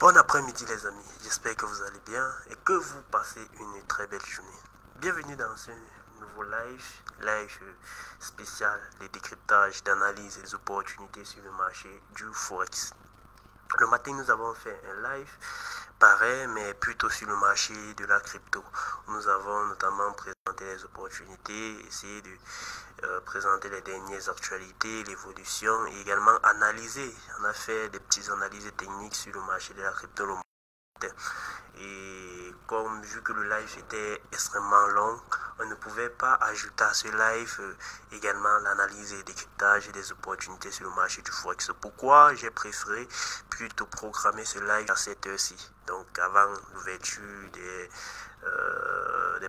Bon après-midi les amis, j'espère que vous allez bien et que vous passez une très belle journée. Bienvenue dans ce nouveau live spécial de décryptage, d'analyse des opportunités sur le marché du Forex. Le matin, nous avons fait un live pareil, mais plutôt sur le marché de la crypto. Nous avons notamment présenté les opportunités, essayé de présenter les dernières actualités, l'évolution et également analyser. On a fait des petites analyses techniques sur le marché de la crypto. Et comme vu que le live était extrêmement long, on ne pouvait pas ajouter à ce live également l'analyse et décryptage des opportunités sur le marché du Forex. Pourquoi j'ai préféré plutôt programmer ce live à cette heure-ci, donc avant l'ouverture des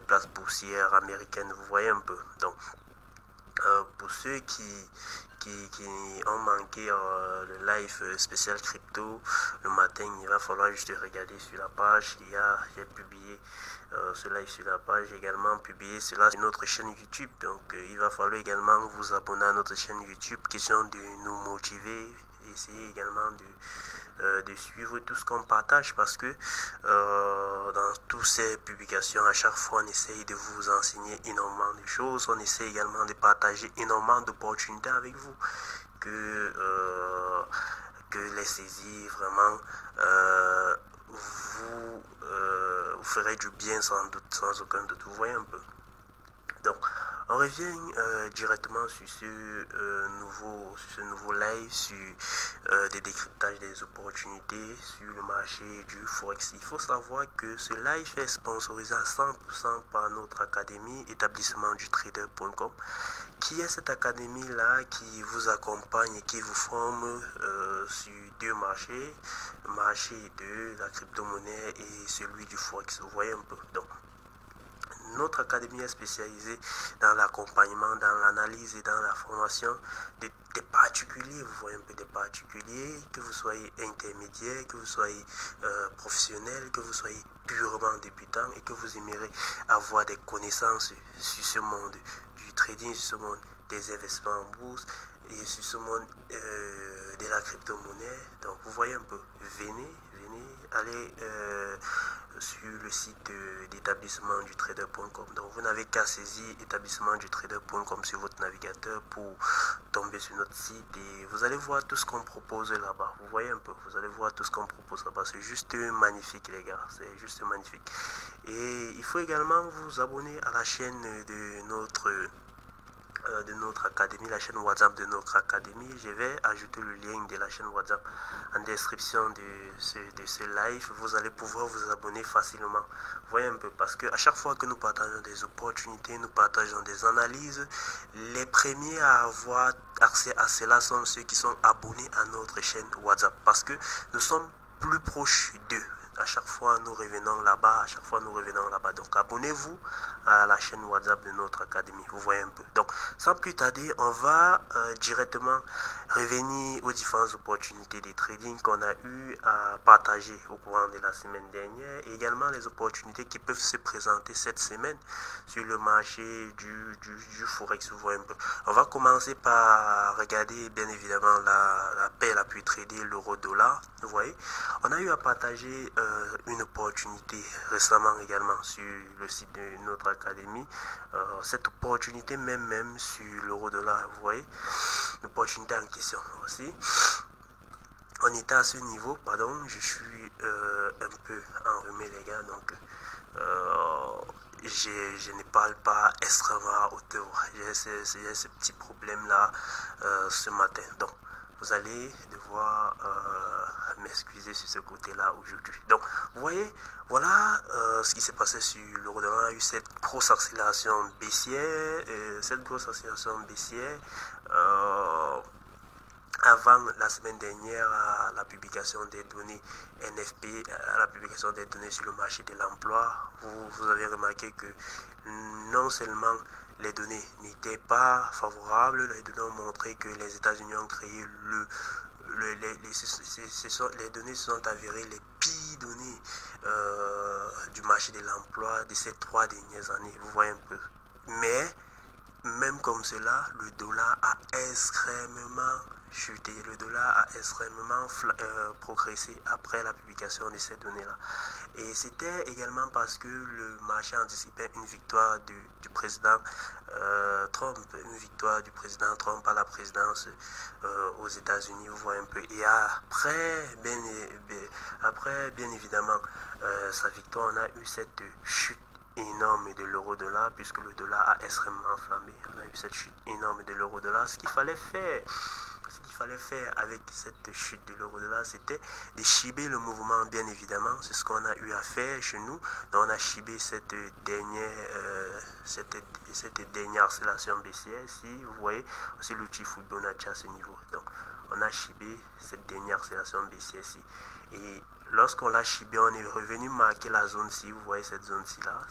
places boursières américaines, vous voyez un peu. Donc pour ceux qui ont manqué le live spécial crypto le matin, il va falloir juste regarder sur la page. J'ai publié ce live sur la page, également publié cela sur notre chaîne YouTube. Donc il va falloir également vous abonner à notre chaîne YouTube, question de nous motiver, essayer également de suivre tout ce qu'on partage, parce que dans toutes ces publications, à chaque fois on essaye de vous enseigner énormément de choses, on essaie également de partager énormément d'opportunités avec vous que les saisir vraiment vous ferez du bien sans doute, sans aucun doute, vous voyez un peu. Donc on revient directement sur ce nouveau live sur des décryptages des opportunités sur le marché du Forex. Il faut savoir que ce live est sponsorisé à 100% par notre académie, établissement du trader.com, qui est cette académie-là qui vous accompagne et qui vous forme sur deux marchés, le marché de la crypto-monnaie et celui du Forex. Vous voyez un peu. Donc, notre académie est spécialisée dans l'accompagnement, dans l'analyse et dans la formation des particuliers. Vous voyez un peu, des particuliers, que vous soyez intermédiaire, que vous soyez professionnel, que vous soyez purement débutant et que vous aimeriez avoir des connaissances sur ce monde du trading, sur ce monde des investissements en bourse et sur ce monde de la crypto-monnaie. Donc vous voyez un peu, venez, allez sur le site d'établissement du trader.com. Donc vous n'avez qu'à saisir établissement du trader.com sur votre navigateur pour tomber sur notre site et vous allez voir tout ce qu'on propose là-bas. Vous voyez un peu, vous allez voir tout ce qu'on propose là-bas. C'est juste magnifique les gars, c'est juste magnifique. Et il faut également vous abonner à la chaîne de notre académie, la chaîne WhatsApp de notre académie. Je vais ajouter le lien de la chaîne WhatsApp en description de ce live. Vous allez pouvoir vous abonner facilement. Vous voyez un peu, parce que à chaque fois que nous partageons des opportunités, nous partageons des analyses, les premiers à avoir accès à cela sont ceux qui sont abonnés à notre chaîne WhatsApp, parce que nous sommes plus proches d'eux. À chaque fois nous revenons là-bas, donc abonnez-vous à la chaîne WhatsApp de notre académie, vous voyez un peu. Donc sans plus tarder, on va directement revenir aux différentes opportunités de trading qu'on a eu à partager au courant de la semaine dernière, et également les opportunités qui peuvent se présenter cette semaine sur le marché du Forex, vous voyez un peu. On va commencer par regarder bien évidemment la paire la plus tradée, l'euro-dollar. Vous voyez, on a eu à partager une opportunité récemment également sur le site de notre académie. Cette opportunité même sur l'euro-dollar, vous voyez, l'opportunité en question aussi. On était à ce niveau, pardon, je suis un peu enrhumé les gars, donc je ne parle pas extrêmement à hauteur. J'ai ce petit problème là ce matin, donc vous allez devoir m'excuser sur ce côté-là aujourd'hui. Donc, vous voyez, voilà ce qui s'est passé sur l'euro-dollar. On a eu cette grosse accélération baissière. Avant la semaine dernière, à la publication des données NFP, à la publication des données sur le marché de l'emploi, vous avez remarqué que non seulement les données n'étaient pas favorables, les données ont montré que les États-Unis ont créé les données se sont avérées les pires données du marché de l'emploi de ces 3 dernières années, vous voyez un peu. Mais même comme cela, le dollar a extrêmement chuté. Le dollar a extrêmement progressé après la publication de ces données-là. Et c'était également parce que le marché anticipait une victoire du président Trump, une victoire du président Trump à la présidence aux États-Unis, vous voyez un peu. Et après, bien évidemment, sa victoire, on a eu cette chute énorme de l'euro-dollar, puisque le dollar a extrêmement flambé. On a eu cette chute énorme de l'euro-dollar. Ce qu'il fallait faire avec cette chute de l'euro-dollar, c'était de chibber le mouvement, bien évidemment. C'est ce qu'on a eu à faire chez nous. Donc on a chibé cette dernière oscillation baissière. Si vous voyez, aussi l'outil Fibonacci à ce niveau. Donc on a chibé cette dernière oscillation baissière-ci. Et lorsqu'on l'a chibé, on est revenu marquer la zone-ci. Vous voyez cette zone-ci là,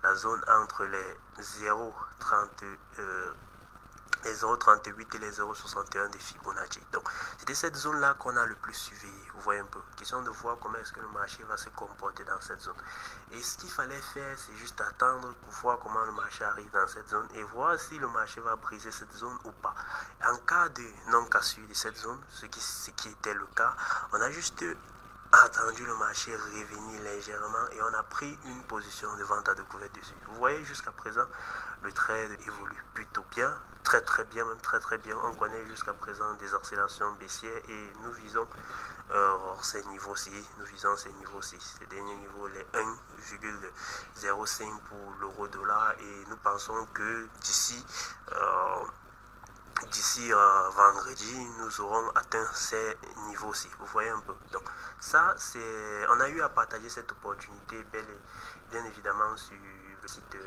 la zone entre les 0,38 et les 0,61 des Fibonacci. Donc, c'était cette zone-là qu'on a le plus suivi. Vous voyez un peu. Question de voir comment est-ce que le marché va se comporter dans cette zone. Et ce qu'il fallait faire, c'est juste attendre pour voir comment le marché arrive dans cette zone et voir si le marché va briser cette zone ou pas. En cas de non-cassure de cette zone, ce qui était le cas, on a juste attendu le marché revenir légèrement et on a pris une position de vente à découvert dessus. Vous voyez, jusqu'à présent, le trade évolue plutôt bien, très bien, même très bien. On connaît jusqu'à présent des oscillations baissières et nous visons ces niveaux-ci, ces derniers niveaux, les 1,05 pour l'euro-dollar, et nous pensons que d'ici vendredi, nous aurons atteint ces niveaux-ci. Vous voyez un peu. Donc, ça, on a eu à partager cette opportunité, bien évidemment, sur le site de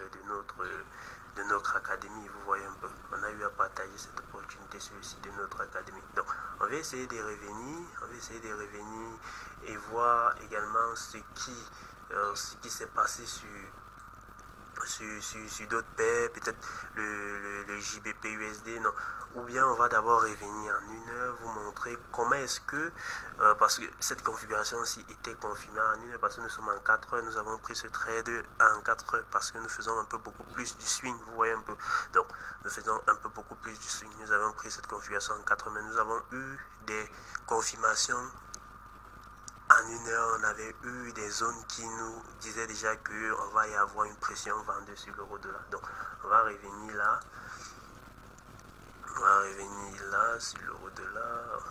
notre académie. Vous voyez un peu. On a eu à partager cette opportunité sur le site de notre académie. Donc, on va essayer de revenir, et voir également ce qui s'est passé sur d'autres paires, peut-être le JBP USD, non. Ou bien on va d'abord revenir en une heure, vous montrer comment est-ce que, parce que cette configuration-ci était confirmée en une heure, parce que nous sommes en 4 heures, nous avons pris ce trade en 4 heures, parce que nous faisons un peu beaucoup plus du swing, vous voyez un peu. Donc, nous faisons un peu beaucoup plus du swing, nous avons pris cette configuration en 4 heures, mais nous avons eu des confirmations. En une heure, on avait eu des zones qui nous disaient déjà qu'on va y avoir une pression vendue sur l'euro-dollar. Donc, on va revenir là. Sur l'euro-dollar.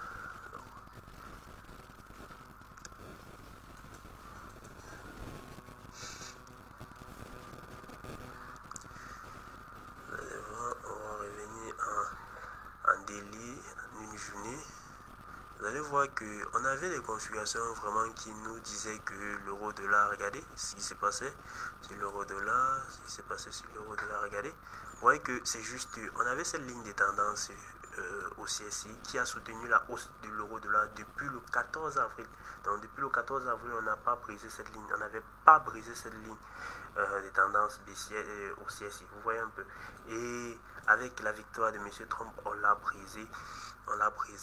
On va revenir en daily, en une journée. Vous allez voir qu'on avait des configurations vraiment qui nous disaient que l'euro-dollar, regardez ce qui s'est passé sur l'euro-dollar, regardez. Vous voyez que c'est juste, on avait cette ligne de tendance au CSI qui a soutenu la hausse de l'euro-dollar depuis le 14 avril. Donc depuis le 14 avril, on n'a pas brisé cette ligne, on n'avait pas brisé cette ligne de tendance baissière au CSI. Vous voyez un peu. Et avec la victoire de M. Trump, on l'a brisé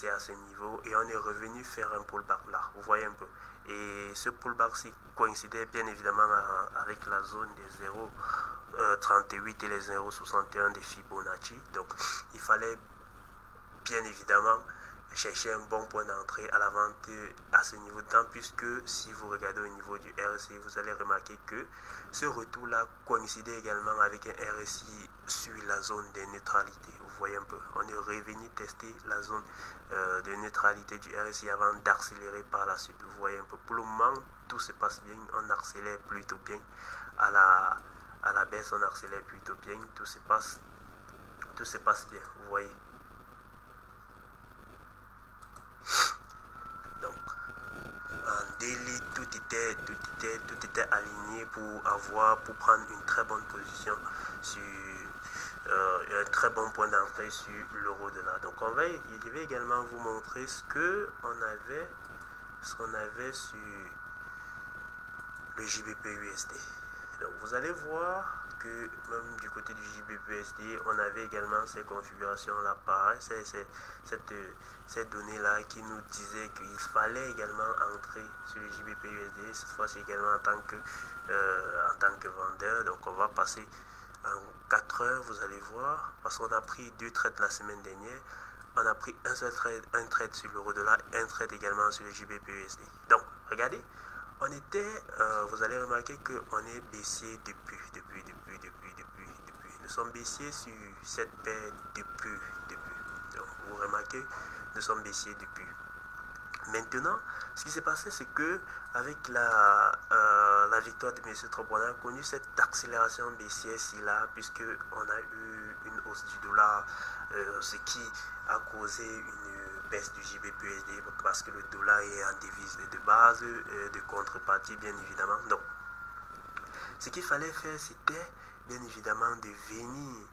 à ce niveau et on est revenu faire un pullback là, vous voyez un peu. Et ce pullback coïncidait bien évidemment avec la zone des 0,38 et les 0,61 des Fibonacci. Donc il fallait bien évidemment chercher un bon point d'entrée à la vente à ce niveau de temps, puisque si vous regardez au niveau du RSI, vous allez remarquer que ce retour là coïncidait également avec un RSI sur la zone de neutralité. Vous voyez un peu, on est revenu tester la zone de neutralité du RSI avant d'accélérer par la suite. Vous voyez un peu, pour le moment tout se passe bien, on accélère plutôt bien à la baisse, on accélère plutôt bien, tout se passe bien, vous voyez. Donc en daily, tout était aligné pour prendre une très bonne position sur un très bon point d'entrée sur l'euro-dollar. Donc je vais également vous montrer ce qu'on avait sur le JBP USD. Donc vous allez voir que même du côté du JBP USD, on avait également ces configurations là, pareil, cette donnée là qui nous disait qu'il fallait également entrer sur le JBP USD, cette fois-ci également en tant que vendeur. Donc on va passer en 4 heures, vous allez voir, parce qu'on a pris 2 trades la semaine dernière, on a pris un seul trade, un trade sur l'euro-dollar, un trade également sur le JBP-USD. Donc, regardez, on était, vous allez remarquer qu'on est baissier depuis. Nous sommes baissiers sur cette paire depuis. Donc, vous remarquez, nous sommes baissiers depuis. Maintenant, ce qui s'est passé, c'est que avec la victoire de M. Trump, on a connu cette accélération baissière là, puisqu'on a eu une hausse du dollar, ce qui a causé une baisse du JBP-USD, parce que le dollar est en devise de base, de contrepartie, bien évidemment. Donc, ce qu'il fallait faire, c'était bien évidemment de venir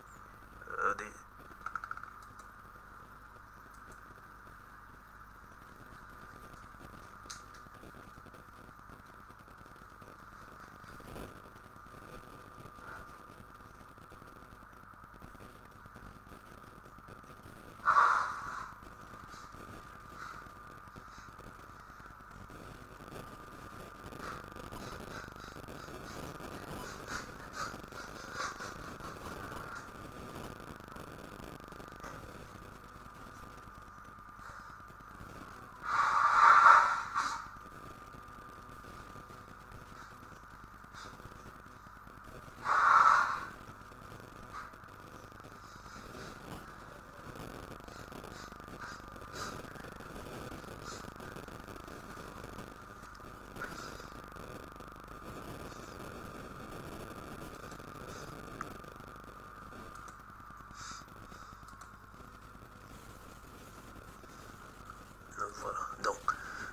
voilà. Donc,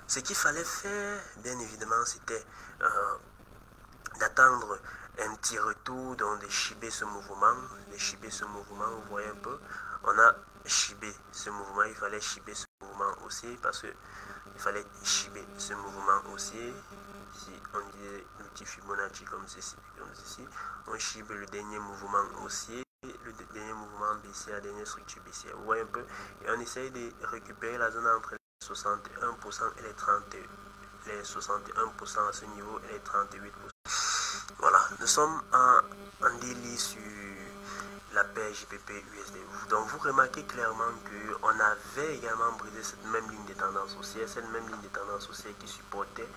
ce qu'il fallait faire, bien évidemment, c'était d'attendre un petit retour, donc de chiber ce mouvement. Vous voyez un peu, on a chibé ce mouvement, il fallait chiber ce mouvement aussi, parce que il fallait chiber ce mouvement aussi. Si on dit l'outil Fibonacci comme ceci, on chibe le dernier mouvement aussi, le dernier mouvement baissier, la dernière structure baissière. Vous voyez un peu, et on essaye de récupérer la zone entre 61% et les 30, les 61% à ce niveau et les 38%. Voilà, nous sommes en délit sur la paire JPP-USD. Donc vous remarquez clairement qu'on avait également brisé cette même ligne de tendance haussière, qui supportait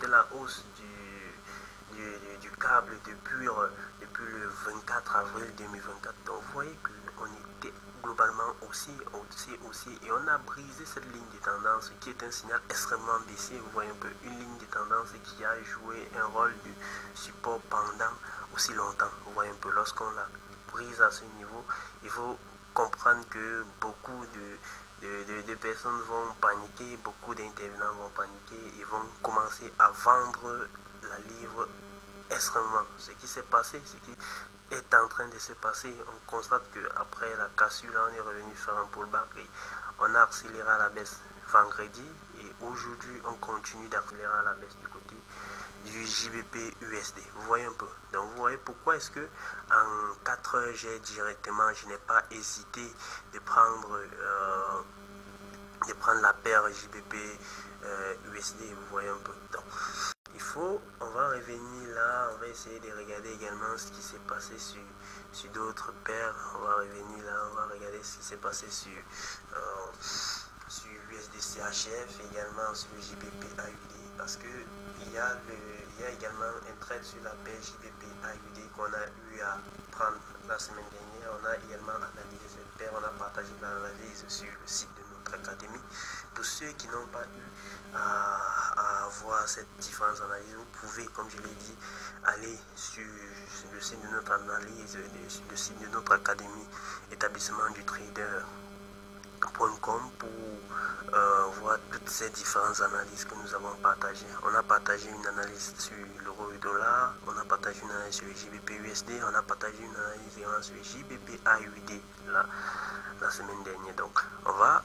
la hausse du câble depuis le 24 avril 2024. Donc vous voyez qu'on était globalement aussi, et on a brisé cette ligne de tendance qui est un signal extrêmement baissier. Vous voyez un peu une ligne de tendance qui a joué un rôle de support pendant aussi longtemps. Vous voyez un peu, lorsqu'on la brise à ce niveau, il faut comprendre que beaucoup de personnes vont paniquer, beaucoup d'intervenants vont paniquer et vont commencer à vendre la livre extrêmement. Ce qui s'est passé, ce qui est en train de se passer, on constate qu'après la cassure, là, on est revenu faire un pullback et on a accéléré à la baisse vendredi et aujourd'hui on continue d'accélérer à la baisse du côté du JBP USD. Vous voyez un peu. Donc vous voyez pourquoi est-ce que en 4 heures je n'ai pas hésité de prendre la paire JBP USD. Vous voyez un peu. Donc on va revenir là, on va essayer de regarder également ce qui s'est passé sur d'autres paires. On va revenir là, on va regarder ce qui s'est passé sur USDCHF, également sur JBP AUD, parce que il y a également un trade sur la paire JBP AUD qu'on a eu à prendre la semaine dernière. On a également analysé cette paire, on a partagé l'analyse sur le site de notre académie. Pour ceux qui n'ont pas eu à voir cette différence d'analyse, vous pouvez, comme je l'ai dit, aller sur le site de notre analyse, sur le site de notre académie, établissement du trader.com, pour voir toutes ces différentes analyses que nous avons partagées. On a partagé une analyse sur l'euro et dollar, on a partagé une analyse sur le JBP USD, on a partagé une analyse sur le JBP AUD la semaine dernière. Donc on va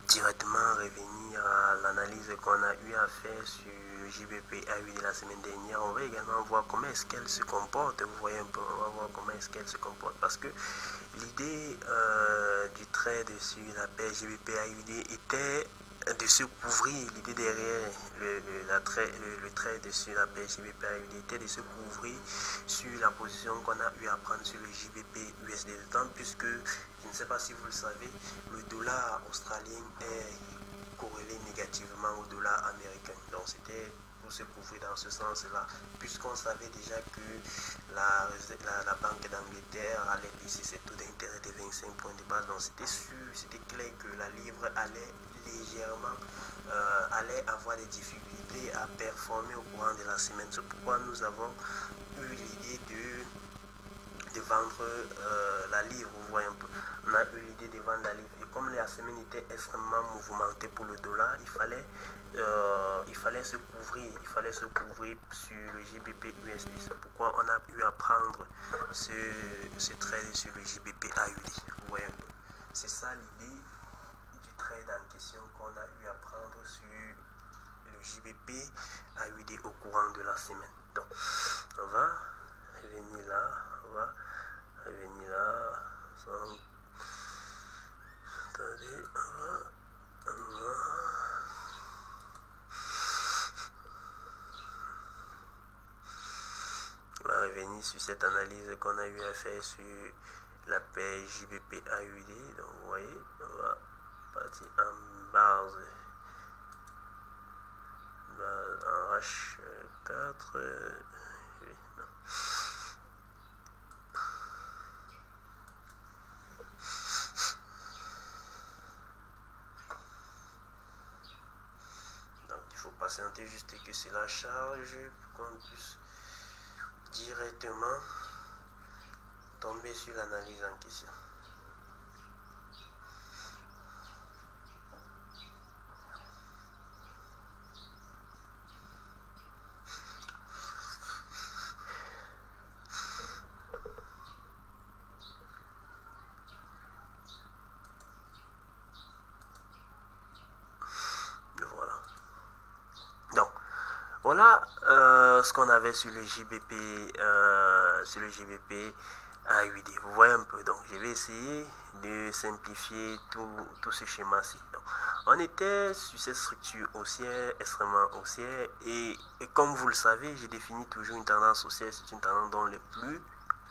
directement revenir à l'analyse qu'on a eu à faire sur le JBP AUD la semaine dernière. On va également voir comment est-ce qu'elle se comporte. Vous voyez un peu, on va voir comment est-ce qu'elle se comporte, parce que l'idée du trade sur la paire JBP AUD était de se couvrir, l'idée derrière le trade sur la paire JBP AUD était de se couvrir sur la position qu'on a eu à prendre sur le JBP USD, d'autant puisque, je ne sais pas si vous le savez, le dollar australien est corrélé négativement au dollar américain. Donc c'était pour se couvrir dans ce sens-là, puisqu'on savait déjà que la Banque d'Angleterre allait baisser ses taux d'intérêt de 25 points de base. Donc c'était sûr, c'était clair que la livre allait légèrement avoir des difficultés à performer au courant de la semaine. C'est pourquoi nous avons eu l'idée de vendre la livre. Vous voyez un peu, on a eu l'idée de vendre la livre, et comme la semaine était extrêmement mouvementée pour le dollar, il fallait se couvrir sur le JBP USD. C'est pourquoi on a pu apprendre ce trade sur le JBP AUD. Vous voyez un peu, c'est ça l'idée du trade en question qu'on a eu à prendre sur le JBP AUD au courant de la semaine. Donc on va revenir là, sans... Attendez, on va revenir sur cette analyse qu'on a eu à faire sur la paire JBP AUD. Donc vous voyez, on va partir en base en H4. Donc il faut patienter juste que cela charge pour qu'on puisse directement tomber sur l'analyse en question. Voilà ce qu'on avait sur le JBP AUD. Vous voyez un peu. Donc je vais essayer de simplifier tout ce schéma-ci. On était sur cette structure haussière, extrêmement haussière, et comme vous le savez, j'ai défini toujours une tendance haussière. C'est une tendance dont les plus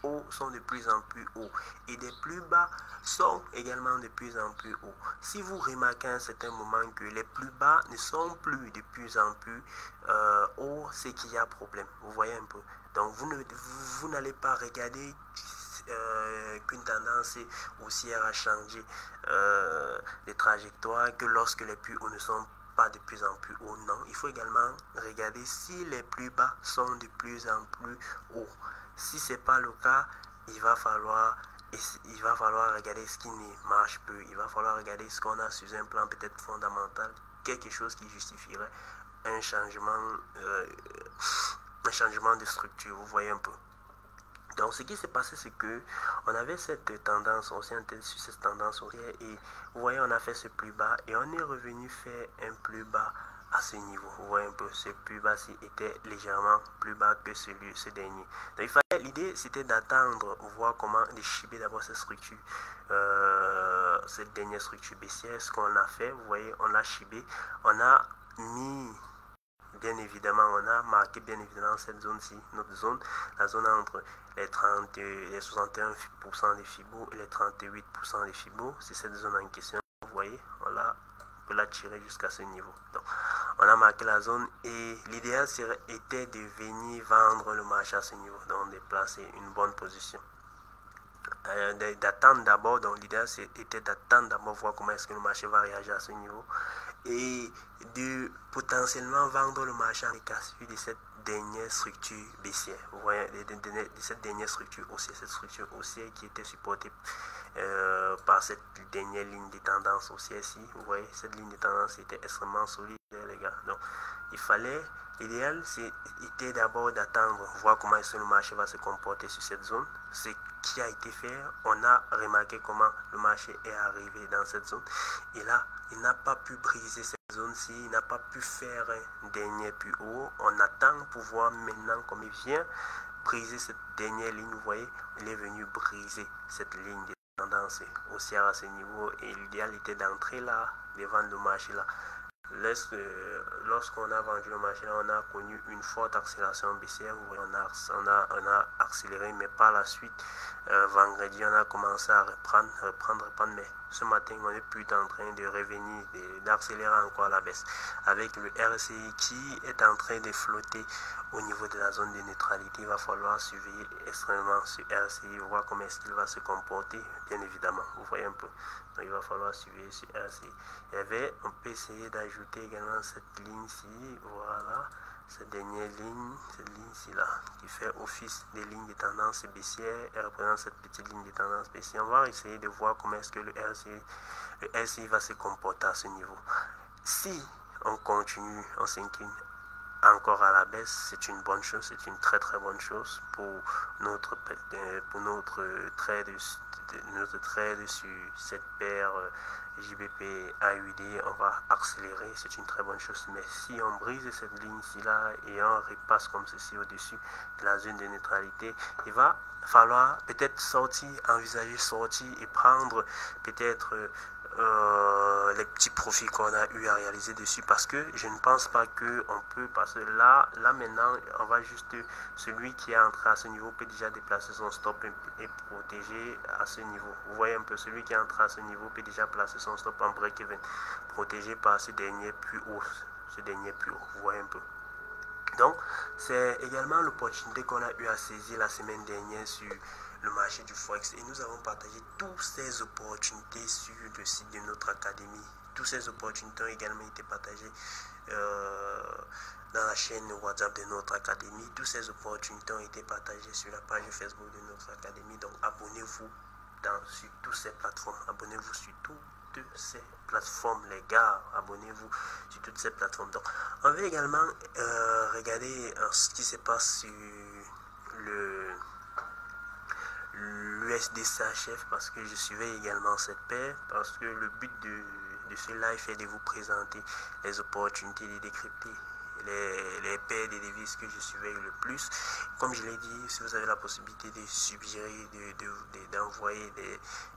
hauts sont de plus en plus hauts et des plus bas sont également de plus en plus hauts. Si vous remarquez à un certain moment que les plus bas ne sont plus de plus en plus hauts, c'est qu'il y a problème. Vous voyez un peu. Donc vous n'allez pas regarder qu'une tendance haussière a changé de trajectoire que lorsque les plus hauts ne sont pas de plus en plus hauts. Non, il faut également regarder si les plus bas sont de plus en plus hauts. Si ce n'est pas le cas, il va falloir regarder ce qui ne marche plus. Il va falloir regarder ce qu'on a sur un plan peut-être fondamental, quelque chose qui justifierait un changement de structure. Vous voyez un peu. Donc ce qui s'est passé, c'est que on avait cette tendance, on s'est intéressé sur cette tendance haussière, et vous voyez, on a fait ce plus bas et on est revenu faire un plus bas à ce niveau. Vous voyez un peu, ce plus bas-ci était légèrement plus bas que ce dernier. Donc l'idée c'était d'attendre, voir comment déchirer d'abord cette structure, cette dernière structure baissière. Ce qu'on a fait, vous voyez, on l'a chibé, on a mis... Bien évidemment, on a marqué bien évidemment cette zone-ci, notre zone, la zone entre les 61% des Fibo et les 38% des Fibo. C'est cette zone en question. Vous voyez, on peut la tirer jusqu'à ce niveau. Donc, on a marqué la zone et l'idéal était de venir vendre le marché à ce niveau, donc de placer une bonne position. D'attendre d'abord, donc l'idéal était d'attendre d'abord, voir comment est-ce que le marché va réagir à ce niveau et de potentiellement vendre le marché en casse de cette dernière structure baissière. Vous voyez, de cette dernière structure haussière, cette structure haussière qui était supportée par cette dernière ligne de tendance haussière-ci. Vous voyez, cette ligne de tendance était extrêmement solide, les gars. Donc, l'idéal était d'abord d'attendre, voir comment est-ce que le marché va se comporter sur cette zone. Ce qui a été fait, on a remarqué comment le marché est arrivé dans cette zone. Et là, il n'a pas pu briser cette zone-ci, il n'a pas pu faire un dernier plus haut. On attend pour voir maintenant comme il vient briser cette dernière ligne. Vous voyez, il est venu briser cette ligne de tendance haussière à ce niveau. Et l'idéal était d'entrer là, devant le marché là, Lorsqu'on a vendu le marché, on a connu une forte accélération baissière. On a accéléré, mais par la suite, vendredi, on a commencé à reprendre. Mais ce matin, on est plutôt en train de revenir, d'accélérer encore la baisse, avec le RSI qui est en train de flotter au niveau de la zone de neutralité. Il va falloir surveiller extrêmement ce RSI, voir comment est-ce qu'il va se comporter, bien évidemment. Vous voyez un peu. Donc, il va falloir surveiller ce RSI. On peut essayer d'ajouter également cette ligne-ci, voilà, cette ligne-ci là, qui fait office des lignes de tendance baissière et représente cette petite ligne de tendance baissière. On va essayer de voir comment est-ce que le RSI va se comporter à ce niveau. Si on continue, on s'incline encore à la baisse, c'est une bonne chose, c'est une très très bonne chose pour notre trade sur cette paire JBP AUD. On va accélérer, c'est une très bonne chose, mais si on brise cette ligne-ci là et on repasse comme ceci au-dessus de la zone de neutralité, il va falloir peut-être envisager sortir et prendre peut-être les petits profits qu'on a eu à réaliser dessus, parce que je ne pense pas qu'on peut, parce que là maintenant on va juste, celui qui est entré à ce niveau peut déjà déplacer son stop et protéger à ce niveau. Vous voyez un peu, celui qui est entré à ce niveau peut déjà placer son stop en break-even, protégé par ce dernier plus haut, vous voyez un peu. Donc, c'est également l'opportunité qu'on a eu à saisir la semaine dernière sur le marché du Forex, et nous avons partagé toutes ces opportunités sur le site de notre académie. Toutes ces opportunités ont également été partagées dans la chaîne WhatsApp de notre académie. Toutes ces opportunités ont été partagées sur la page Facebook de notre académie. Donc, abonnez-vous sur toutes ces plateformes. Abonnez-vous sur toutes ces plateformes, les gars. Abonnez-vous sur toutes ces plateformes. Donc, on va également regarder ce qui se passe sur l'USD-CHF, parce que je suivais également cette paire, parce que le but de ce live est de vous présenter les opportunités de décrypter les paires de devises que je suivais le plus. Comme je l'ai dit, si vous avez la possibilité de suggérer, d'envoyer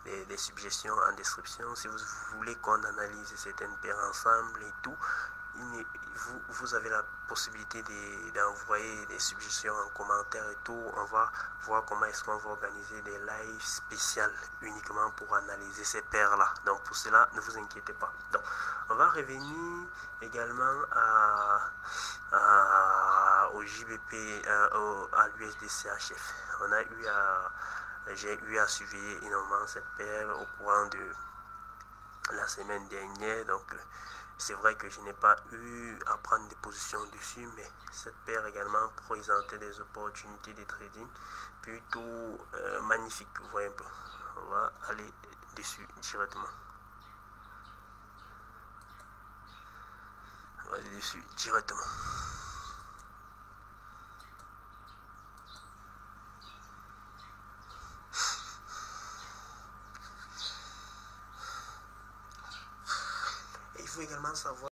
des suggestions en description, si vous voulez qu'on analyse certaines paires ensemble et tout, vous avez la possibilité d'envoyer des suggestions en commentaire et tout. On va voir comment est-ce qu'on va organiser des lives spéciales uniquement pour analyser ces paires là. Donc pour cela, ne vous inquiétez pas. Donc on va revenir également au JBP, à l'USD-CHF. J'ai eu à surveiller énormément cette paire au courant de la semaine dernière. Donc c'est vrai que je n'ai pas eu à prendre des positions dessus, mais cette paire également présentait des opportunités de trading plutôt magnifiques. Vous voyez un peu. On va aller dessus directement. Et il faut également savoir